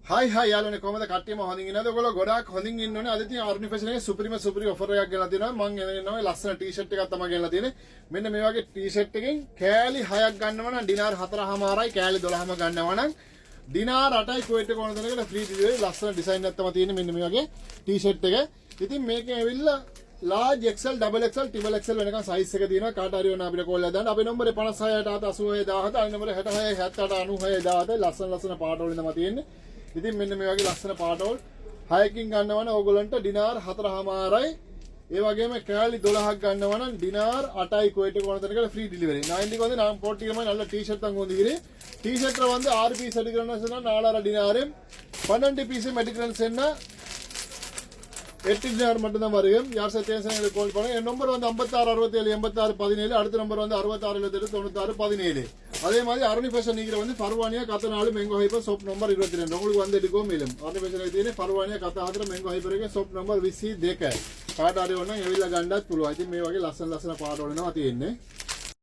හයි හයි යාළුවනේ කොහමද කට්ටියම හොඳින් ඉන්නවද? ඔයගොල්ලෝ ගොඩාක් හොඳින් ඉන්න ඕනේ. අද ඉතින් ආර්නි ෆැෂන් එකේ සුපිරිම ඔෆර් එකක් ගෙනලා තියෙනවා. මම එනවා ලස්සන ටී-ෂර්ට් එකක් තමයි ගෙනලා තියෙන්නේ. මෙන්න මේ වගේ ටී-ෂර්ට් එකෙන් කෑලි 6ක් ගන්නව නම් ඩිනාර් 4.5යි කෑලි 12ම ගන්නවා නම් ඩිනාර් 8යි කුවේට් එක ඕන දෙනකට ෆ්‍රී ඩිලිවරි. ලස්සන ඩිසයින් එකක් තමයි තියෙන්නේ මෙන්න මේ වගේ ටී-ෂර්ට් එක. ඉතින් මේකේ ඇවිල්ලා large XL double XL triple XL වෙනකන් සයිස් එක තියෙනවා. කාට හරි ඕන අපිට කෝල් එකක් දාන්න. අපේ නම්බරේ 56 අනිත් නම්බරේ 66 77 96 17 ලස්සන පාට වලින් තමයි තියෙන්නේ. ඉතින් මෙන්න මේ වගේ ලස්සන පාටවල් 6කින් ගන්නවනම් ඕගොල්ලන්ට ඩිනාර් 4.5යි ඒ වගේම කෑලි 12ක් ගන්නවනම් ඩිනාර් 8යි குவைட் க்கு போனதற்கு ஃப்ரீ டெலிவரி 90க்கு வந்து நான் போட்டிருக்கேன் நல்ல டி-ஷர்ட் தான் கொண்டிருக்கிறேன் டி-ஷர்ட்ல வந்து 6 பீஸ் எடுக்கறேன்னா சொன்னா 4000 டினார் 12 பீஸ் எடுக்கறேன்னா 8 டினார் மட்டும் தான் வரும் யார் சத்தேசன் எனக்கு கால் பண்ணுங்க என் நம்பர் வந்து 56 67 86 17 அடுத்த நம்பர் வந்து 66 77 96 17 அதே மாதிரி அருணி ஃபேஷன் நீங்க வந்து ஃபர்வானியா கத்தனாலு மெங்கோ ஹைப்பர் ஷாப் நம்பர் 22 உங்களுக்கு வந்து எடுக்கோ மேலும் அருணி ஃபேஷன் එකේ තියෙන්නේ ஃபர்වානියා කත හතර மெங்கோ ஹைப்பர் එකේ ෂොප් නම්බර් 22 කාට හරි ඕන නම් එවිලා ගන්නත් පුළුවන්. ඉතින් මේ වගේ ලස්සන ලස්සන පාට වලිනවා තියෙන්නේ.